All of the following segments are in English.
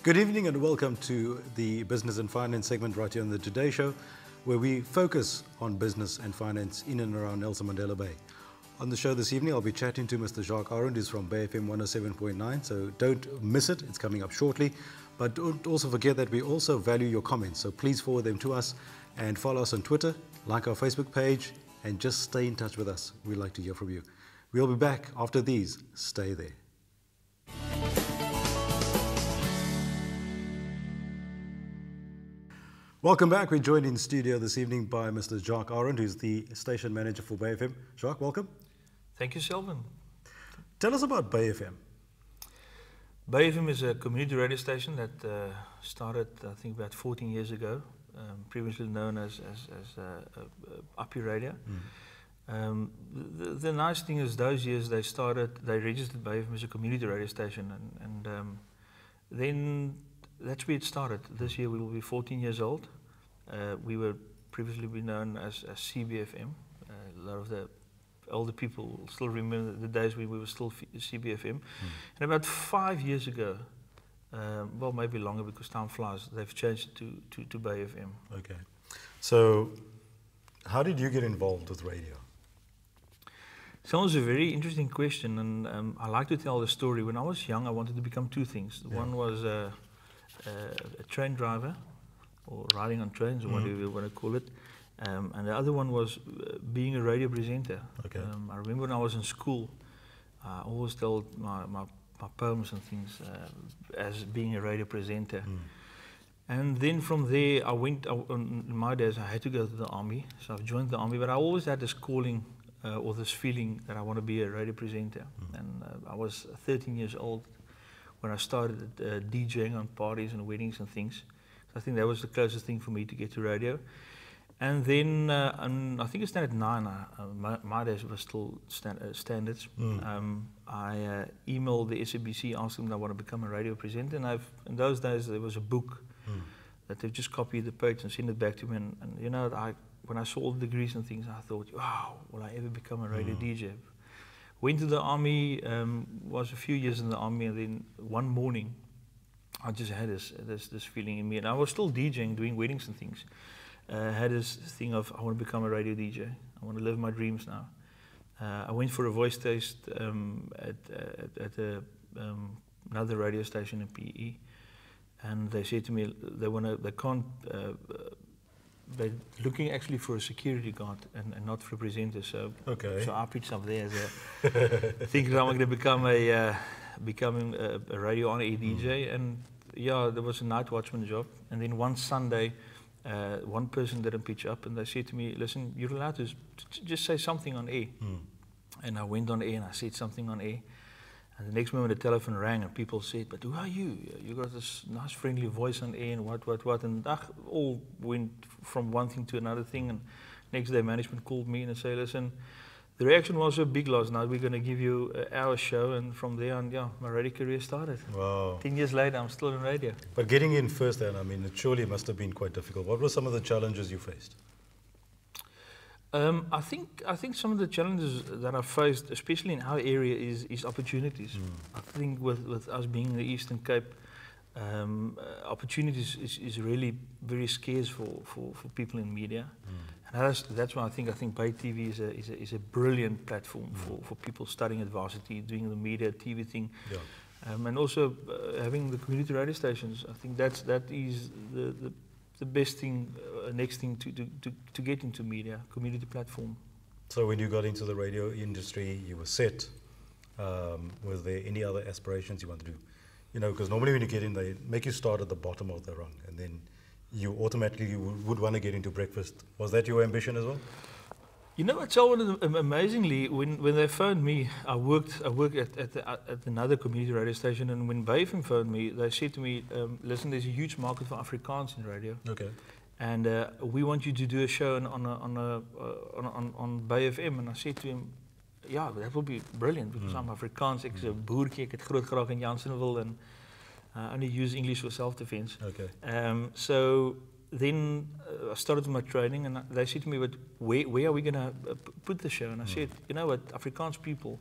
Good evening and welcome to the Business and Finance segment right here on the Today Show, where we focus on business and finance in and around Nelson Mandela Bay. On the show this evening, I'll be chatting to Mr. Jacques Arendt, who's from Bayfm 107.9, so don't miss it. It's coming up shortly. But don't also forget that we also value your comments, so please forward them to us and follow us on Twitter, like our Facebook page, and just stay in touch with us. We'd like to hear from you. We'll be back after these. Stay there. Welcome back. We're joined in studio this evening by Mr. Jacques Arendt, who's the station manager for Bayfm. Jacques, welcome. Thank you, Selwyn. Tell us about Bayfm. Bayfm is a community radio station that started, I think, about 14 years ago, previously known as Appie Radio. The nice thing is those years they registered Bayfm as a community radio station, and then that's where it started. This year we will be 14 years old. We were previously known as CBFM. A lot of the older people still remember the days when we were still CBFM. And about 5 years ago, well, maybe longer because time flies, they've changed it to Bayfm. Okay. So how did you get involved with radio? So it's a very interesting question, and I like to tell the story. When I was young, I wanted to become two things. One was a train driver, or riding on trains, or whatever you want to call it. And the other one was being a radio presenter. Okay. I remember when I was in school, I always told my poems and things as being a radio presenter. And then from there, in my days, I had to go to the army. So I've joined the army, but I always had this calling or this feeling that I want to be a radio presenter. And I was 13 years old when I started DJing on parties and weddings and things. So I think that was the closest thing for me to get to radio. And then, I think it's standard 9, my days were still standards. I emailed the SABC, asked them that I want to become a radio presenter. And in those days, there was a book that they've just copied the page and sent it back to me. And you know, when I saw all the degrees and things, I thought, wow, will I ever become a radio DJ? Went to the army, was a few years in the army, and then one morning, I just had this feeling in me. And I was still DJing, doing weddings and things. Had this thing of, I want to become a radio DJ. I want to live my dreams now. I went for a voice test at another radio station in PE, and they said to me they're looking actually for a security guard and not for a presenter. So I pitched up there as thinking I'm going to become becoming a radio on air DJ, and yeah, there was a night watchman job, and then one Sunday. One person didn't pitch up, and they said to me, listen, you're allowed to just say something on air. And I went on air and I said something on air. And the next moment the telephone rang and people said, but who are you? You got this nice friendly voice on air and what. And that all went from one thing to another thing. And next day management called me and they said, listen, the reaction was so big last night, we're going to give you an hour show, and from there on, yeah, my radio career started. Wow. 10 years later, I'm still in radio. But getting in first then, I mean, it surely must have been quite difficult. What were some of the challenges you faced? I think some of the challenges that I faced, especially in our area, is opportunities. I think with us being in the Eastern Cape, opportunities is really very scarce for people in media. And that's why I think Bay TV is a brilliant platform for people studying at varsity, doing the media, TV thing. Yeah. And also having the community radio stations. I think that is the best thing, next thing to get into media, community platform. So when you got into the radio industry, you were set. Was there any other aspirations you wanted to do? You know, because normally when you get in, they make you start at the bottom of the rung, and then you automatically would want to get into breakfast. Was that your ambition as well? You know what, Selwyn, amazingly, when they phoned me, I worked at another community radio station, and when Bayfm phoned me, they said to me, listen, there's a huge market for Afrikaans in radio. Okay. And we want you to do a show on Bayfm. And I said to him, yeah, that will be brilliant, because I'm Afrikaans, ek is 'n boertjie, ek het groot geraak in Jansenville, and I only use English for self-defense. Okay. So then I started my training, and they said to me, but where are we going to put the show? And I said, you know what, Afrikaans people,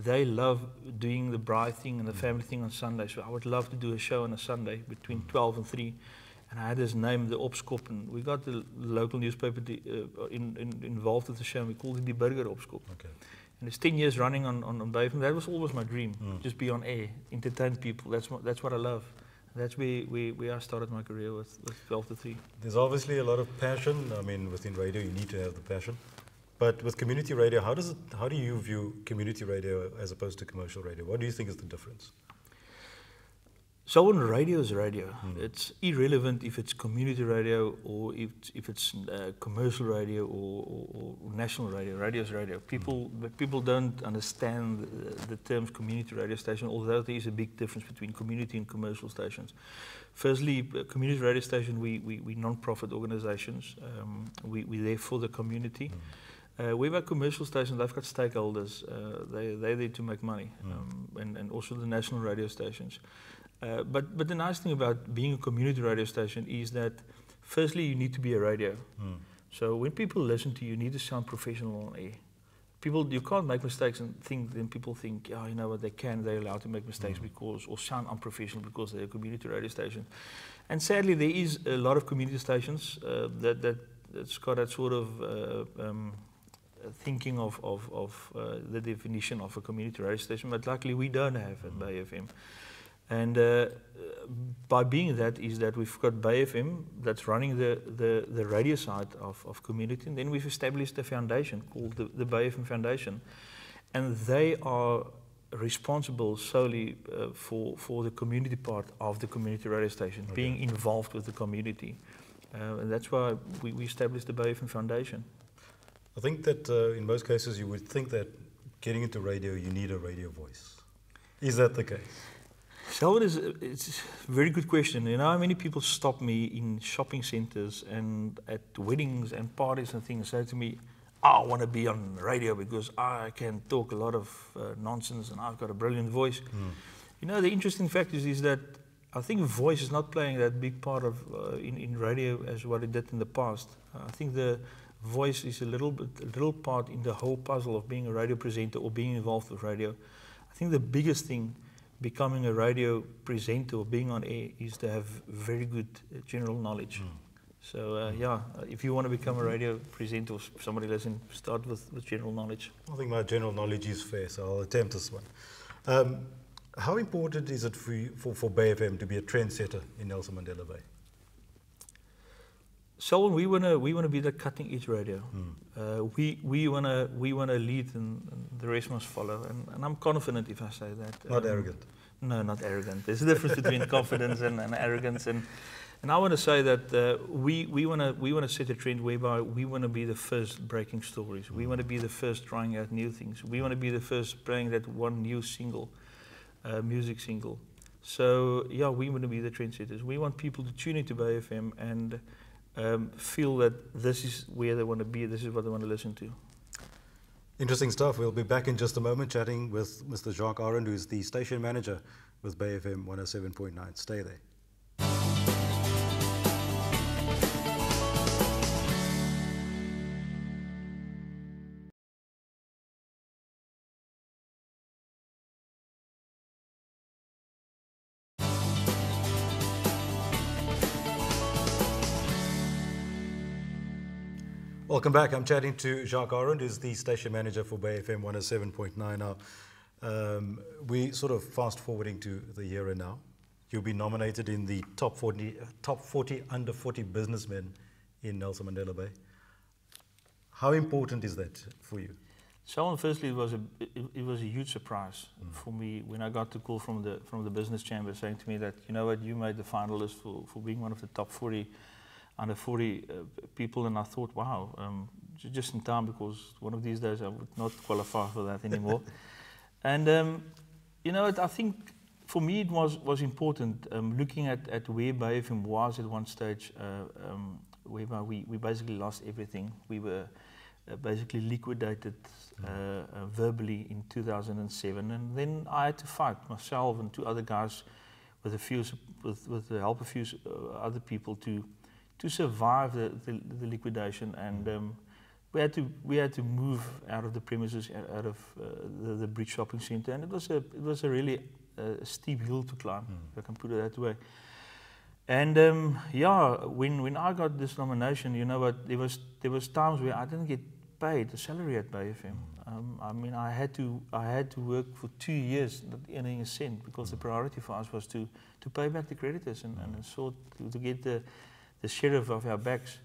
they love doing the bride thing and the family thing on Sunday. So I would love to do a show on a Sunday between 12 and 3. And I had this name, the Opskop, and we got the local newspaper involved with the show, and we called it the Burger Opskop. Okay. And it's 10 years running on Bayfm. That was always my dream, just be on air, entertain people. That's what I love. That's where I started my career with 12 to 3. There's obviously a lot of passion. I mean, within radio, you need to have the passion. But with community radio, how do you view community radio as opposed to commercial radio? What do you think is the difference? So when radio is radio, it's irrelevant if it's community radio or if it's commercial radio or national radio. Radio is radio. People don't understand the terms community radio station, although there is a big difference between community and commercial stations. Firstly, community radio station, we non-profit organizations. We're there for the community. We have commercial stations, they've got stakeholders, they're there to make money, and also the national radio stations. But the nice thing about being a community radio station is that, firstly, you need to be a radio. So when people listen to you, you need to sound professional on air. You can't make mistakes and then people think, you know what, they're allowed to make mistakes or sound unprofessional because they're a community radio station. And sadly, there is a lot of community stations that's got that sort of thinking of the definition of a community radio station, but luckily we don't have at Bayfm. And by being that is that we've got Bayfm that's running the radio side of community, and then we've established a foundation called the Bayfm Foundation, and they are responsible solely for the community part of the community radio station, being involved with the community, and that's why we established the Bayfm Foundation. I think that in most cases you would think that getting into radio, you need a radio voice. Is that the case? So it's a very good question. You know how many people stop me in shopping centers and at weddings and parties and things, say to me, I want to be on radio because I can talk a lot of nonsense and I've got a brilliant voice. You know, the interesting fact is that I think voice is not playing that big part of in radio as what it did in the past. I think the voice is a little part in the whole puzzle of being a radio presenter or being involved with radio. I think the biggest thing becoming a radio presenter or being on air is to have very good general knowledge. So if you want to become a radio presenter or somebody listen, start with general knowledge. I think my general knowledge is fair, so I'll attempt this one. How important is it for Bayfm to be a trendsetter in Nelson Mandela Bay? So we wanna be the cutting edge radio. We wanna lead, and the rest must follow. And I'm confident if I say that. Not arrogant. No, not arrogant. There's a difference between confidence and arrogance. And I want to say that we wanna set a trend whereby we wanna be the first breaking stories. We wanna be the first trying out new things. We wanna be the first playing that one new single, music single. So we wanna be the trendsetters. We want people to tune into Bayfm and feel that this is where they want to be, this is what they want to listen to. Interesting stuff. We'll be back in just a moment chatting with Mr. Jacques Arendt, who is the station manager with Bayfm 107.9. Stay there. Welcome back. I'm chatting to Jacques Arendt, who's the station manager for Bayfm 107.9 now. We sort of fast forwarding to the year now. You'll be nominated in the top 40 under 40 businessmen in Nelson Mandela Bay. How important is that for you? So firstly, it was a huge surprise for me when I got the call from the business chamber saying to me that, you know what, you made the finalist for being one of the top 40 under 40 people, and I thought, wow, just in time, because one of these days I would not qualify for that anymore. And you know, I think for me it was important looking at where Bayfm was at one stage, whereby we basically lost everything. We were basically liquidated verbally in 2007, and then I had to fight myself and two other guys with the help of a few other people to survive the liquidation, and we had to move out of the premises, out of the Bridge Shopping Centre, and it was a really steep hill to climb, if I can put it that way. And when I got this nomination, you know what, there was times where I didn't get paid a salary at BayFM. I mean, I had to work for 2 years not earning a cent, because the priority for us was to pay back the creditors and sort to get the sheriff off our backs.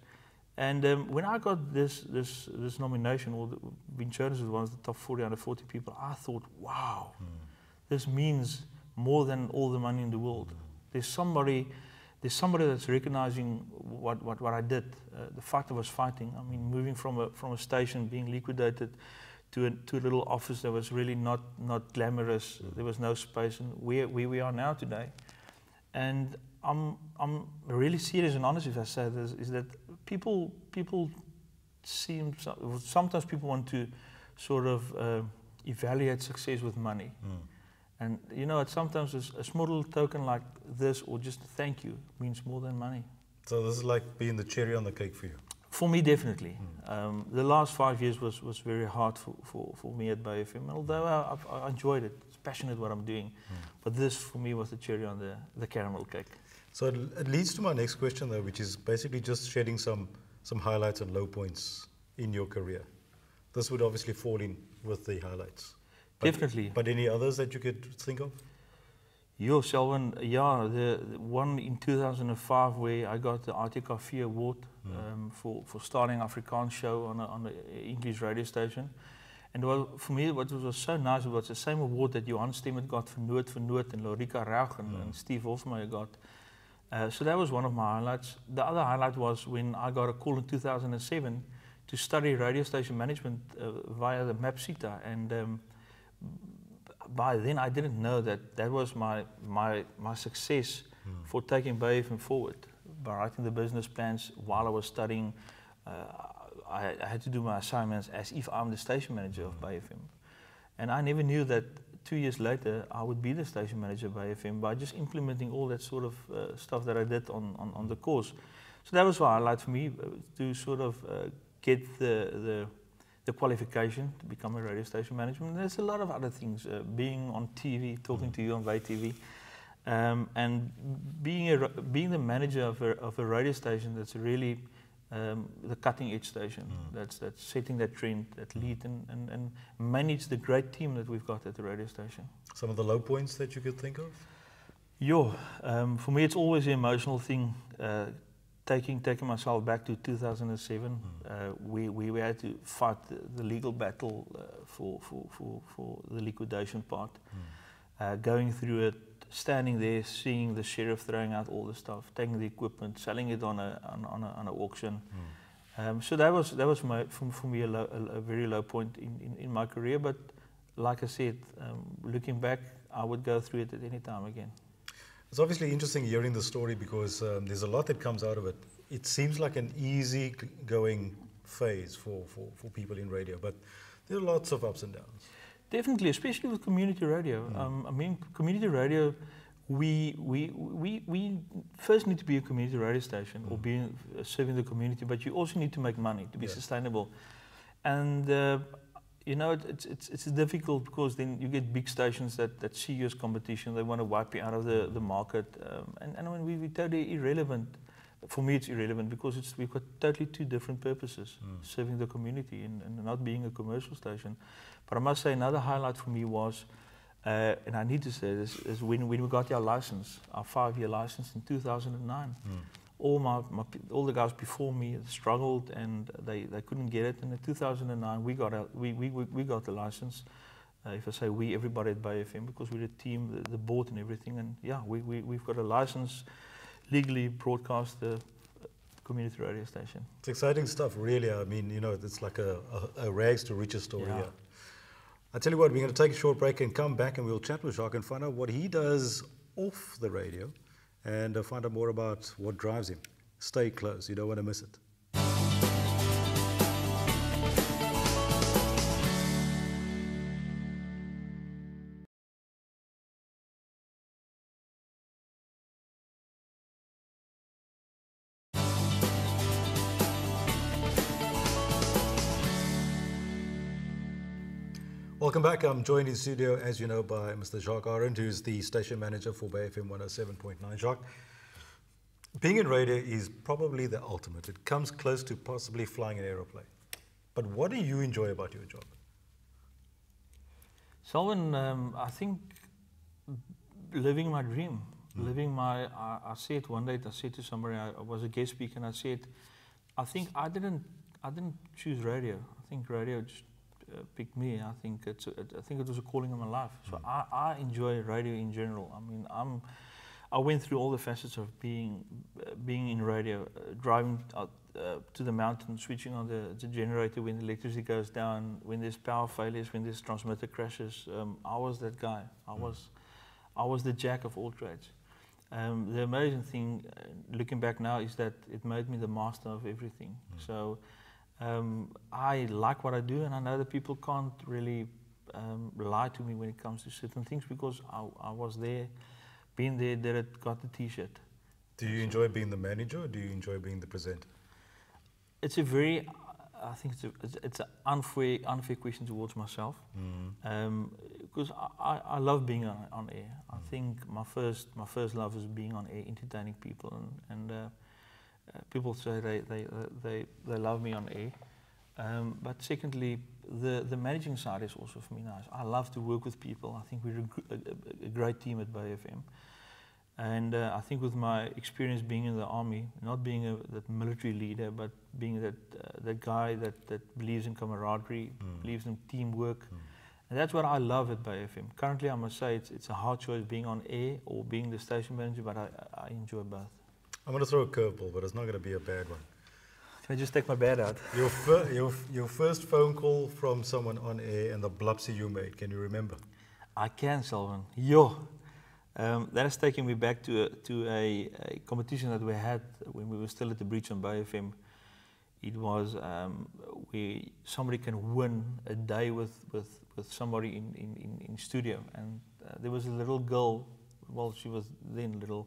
And when I got this nomination, or being chosen as one of the top 40 under 40 people, I thought, wow, this means more than all the money in the world. There's somebody that's recognizing what I did, the fight I was fighting. I mean, moving from a station being liquidated to a little office that was really not glamorous. There was no space, and where we are now today. And I'm really serious and honest if I say this, is that people sometimes people want to sort of evaluate success with money. And you know, sometimes a small little token like this, or just a thank you, means more than money. So this is like being the cherry on the cake for you? For me, definitely. The last 5 years was very hard for me at BayFM, although I enjoyed it. It's passionate what I'm doing. But this, for me, was the cherry on the caramel cake. So it leads to my next question, though, which is basically just shedding some highlights and low points in your career. This would obviously fall in with the highlights. Definitely. But any others that you could think of? Yo, Selwyn, yeah, the one in 2005 where I got the RTKV award for starting Afrikaans show on an English radio station. And for me, what was so nice was the same award that Johan Stemmert got for Noord, and Lorika Rauch and Steve Hofmeyer got. So that was one of my highlights. The other highlight was when I got a call in 2007 to study radio station management via the MAPSITA, and by then I didn't know that was my success for taking BayFM forward. By writing the business plans while I was studying, I had to do my assignments as if I'm the station manager of BayFM. And I never knew that 2 years later I would be the station manager of BayFM by just implementing all that sort of stuff that I did on the course. So that was a highlight for me, to sort of get the qualification to become a radio station manager. And there's a lot of other things, being on TV, talking to you on BayTV, and being the manager of a radio station that's really the cutting edge station, that's setting that trend, that lead, and manage the great team that we've got at the radio station. Some of the low points that you could think of? For me it's always an emotional thing. Taking myself back to 2007, we had to fight the legal battle for the liquidation part. Going through it, standing there, seeing the sheriff throwing out all the stuff, taking the equipment, selling it on an auction. So that was for me a very low point in my career. But like I said, looking back, I would go through it at any time again. It's obviously interesting hearing the story, because there's a lot that comes out of it. It seems like an easy going phase for people in radio, but there are lots of ups and downs. Definitely, especially with community radio. I mean, community radio, we first need to be a community radio station, or serving the community, but you also need to make money to be sustainable. And you know, it's difficult, because then you get big stations that see you as competition. They want to wipe you out of the market, and when we're totally irrelevant. For me, it's irrelevant, because we've got totally two different purposes: serving the community and not being a commercial station. But I must say, another highlight for me was, and I need to say this, is when we got our license, our 5-year license in 2009. All the guys before me struggled, and they couldn't get it. And in 2009, we got the license. If I say we, everybody at BayFM, because we're a team, the board and everything. And yeah, we've got a license, legally broadcast the community radio station. It's exciting stuff, really. I mean, you know, it's like a rags to riches story here. I tell you what, we're going to take a short break and come back, and we'll chat with Jacques and find out what he does off the radio, and find out more about what drives him. Stay close, you don't want to miss it. Welcome back. I'm joined in studio, as you know, by Mr. Jacques Arendt, who's the station manager for Bayfm 107.9. Jacques, being in radio is probably the ultimate. It comes close to possibly flying an aeroplane. But what do you enjoy about your job? Selwyn, I think living my dream. I said one day, I said to somebody, I was a guest speaker, and I said, I think I didn't choose radio. I think radio just picked me. I think it was a calling in my life. So I enjoy radio in general. I mean, I went through all the facets of being in radio, driving out to the mountain, switching on the generator when the electricity goes down, when there's power failures, when there's transmitter crashes. I was that guy. I was the jack of all trades. The amazing thing, looking back now, is that it made me the master of everything. So I like what I do, and I know that people can't really lie to me when it comes to certain things, because I was there, been there, did it, got the T-shirt. Do you enjoy being the manager, or do you enjoy being the presenter? It's a very, I think it's an unfair question towards myself, because I love being on air. I think my first love is being on air, entertaining people, and people say they love me on air. But secondly, the managing side is also for me nice. I love to work with people. I think we're a great team at Bayfm. And I think with my experience being in the army, not being that military leader, but being that guy that believes in camaraderie, believes in teamwork, and that's what I love at Bayfm. Currently, I must say it's a hard choice, being on air or being the station manager, but I enjoy both. I'm going to throw a curveball, but it's not going to be a bad one. Can I just take my bat out? Your first phone call from someone on air and the blupsy you made, can you remember? I can, Selwyn. Yo. That has taken me back to a competition that we had when we were still at the Breach on Bayfm. It was somebody can win a day with somebody in studio, and there was a little girl. Well, she was then little,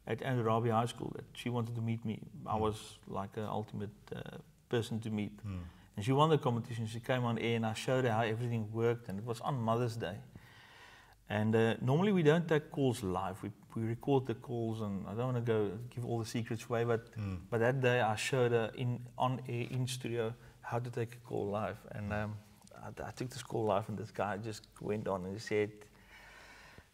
at Andrew High School, that she wanted to meet me. I was like an ultimate person to meet, and she won the competition. She came on air, and I showed her how everything worked, and it was on Mother's Day. And normally we don't take calls live. We record the calls, and I don't want to go give all the secrets away, but that day I showed her on air in studio how to take a call live, and I took this call live, and this guy just went on and he said,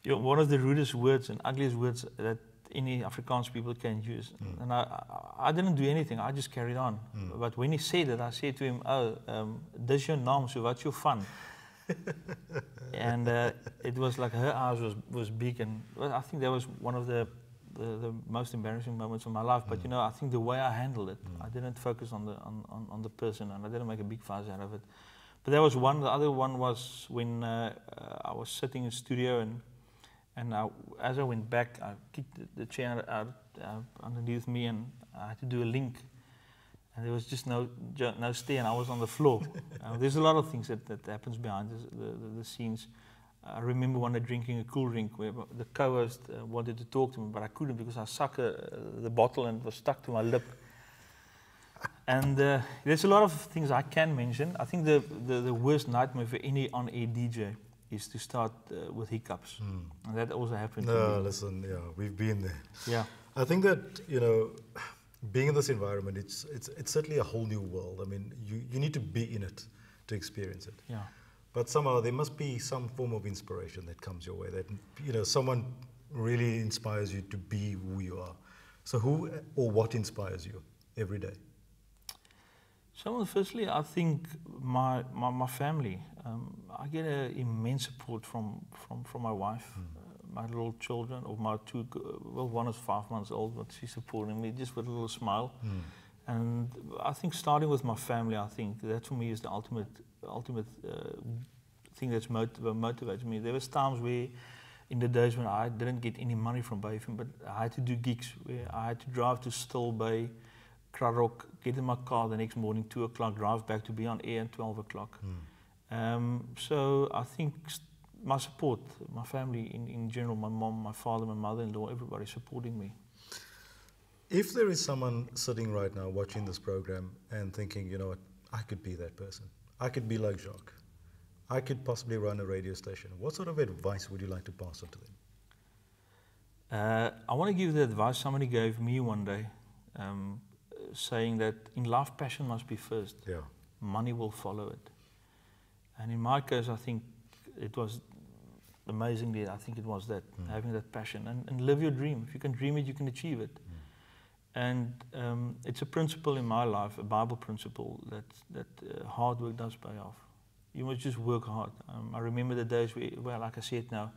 one of the rudest words and ugliest words that any Afrikaans people can use. And I didn't do anything. I just carried on. But when he said it, I said to him, dis your naam, so what's your fun? And it was like her eyes was big, and I think that was one of the most embarrassing moments of my life. But I think the way I handled it, I didn't focus on the person, and I didn't make a big fuss out of it. But that was one. The other one was when I was sitting in studio, and as I went back, I kicked the chair out underneath me, and I had to do a link. And there was just no stay, and I was on the floor. There's a lot of things that happens behind the scenes. I remember one day drinking a cool drink where the co-host wanted to talk to me, but I couldn't because I sucked the bottle and it was stuck to my lip. And there's a lot of things I can mention. I think the worst nightmare for any on-air DJ is to start with hiccups. And that also happened to me. No, listen, yeah, we've been there. Yeah. I think that, being in this environment, it's certainly a whole new world. I mean, you need to be in it to experience it. Yeah. But somehow there must be some form of inspiration that comes your way, that, someone really inspires you to be who you are. So who or what inspires you every day? So firstly, I think my family. I get immense support from my wife. My little children, or my two, one is 5 months old, but she's supporting me just with a little smile. And I think starting with my family, I think that for me is the ultimate thing that's motivates me. There was times where, in the days when I didn't get any money from Bayfm, but I had to do gigs where I had to drive to Still Bay, Krarok, get in my car the next morning, 2 o'clock, drive back to be on air at 12 o'clock. So I think my support, my family in general, my mom, my father, my mother-in-law, everybody supporting me. If there is someone sitting right now watching this program and thinking, you know what, I could be that person. I could be like Jacques. I could possibly run a radio station, what sort of advice would you like to pass on to them? I want to give the advice somebody gave me one day, saying that in life, passion must be first. Yeah. Money will follow it. And in my case, I think it was amazingly, I think it was that, having that passion and live your dream. If you can dream it, you can achieve it. And it's a principle in my life, a Bible principle, that hard work does pay off. You must just work hard. I remember the days where, like I said now,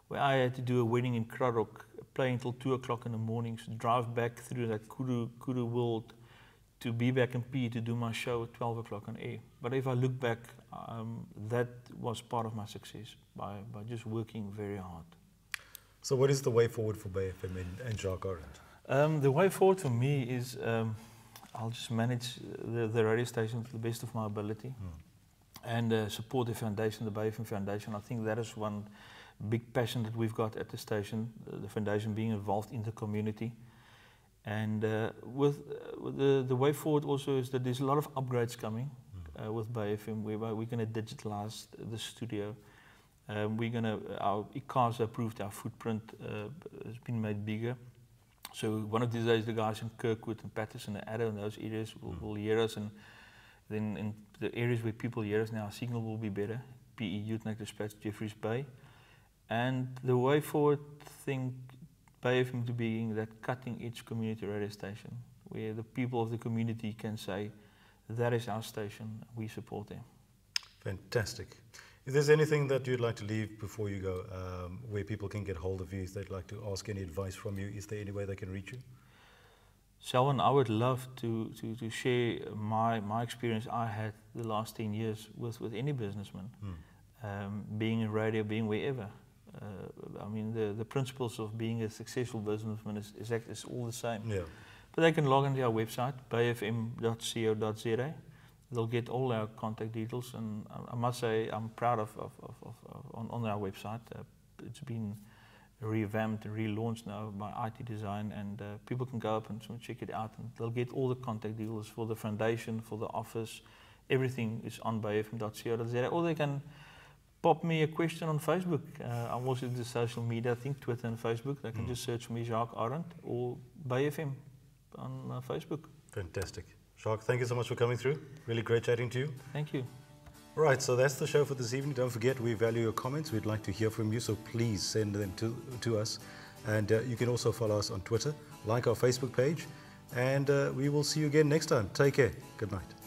where I had to do a wedding in Krarok, play until 2 o'clock in the mornings, drive back through that Kuru world to be back in P to do my show at 12 o'clock on air. But if I look back, that was part of my success, by just working very hard. So what is the way forward for Bayfm and Jacques Arendt? The way forward for me is I'll just manage the radio station to the best of my ability and support the foundation, the Bayfm Foundation. I think that is one big passion that we've got at the station, the foundation being involved in the community. And with the way forward also is that there's a lot of upgrades coming with Bayfm, whereby we're going to digitalize the studio. We're going to, our ICAS approved, our footprint has been made bigger. So one of these days the guys in Kirkwood and Patterson and Addo and those areas will hear us, and then in the areas where people hear us now, our signal will be better. PE, Youth Night Dispatch, Jeffreys Bay. And the way forward, think Bayfm to being that cutting-edge community radio station, where the people of the community can say, that is our station, we support them. Fantastic. If there's anything that you'd like to leave before you go, where people can get hold of you, if they'd like to ask any advice from you, is there any way they can reach you? Selwyn, I would love to share my experience I had the last 10 years with any businessman, being in radio, being wherever. I mean, the principles of being a successful businessman is all the same. Yeah. But they can log into our website, bayfm.co.za. They'll get all our contact details, and I must say I'm proud of on our website. It's been revamped and relaunched now by IT Design, and people can go up and check it out, and they'll get all the contact details for the foundation, for the office. Everything is on bayfm.co.za, or they can pop me a question on Facebook. I'm also into social media, I think Twitter and Facebook. They can just search for me, Jacques Arendt, or Bayfm on Facebook. Fantastic. Jacques, thank you so much for coming through. Really great chatting to you. Thank you. Right, so that's the show for this evening. Don't forget, we value your comments. We'd like to hear from you, so please send them to us. And you can also follow us on Twitter, like our Facebook page, and we will see you again next time. Take care. Good night.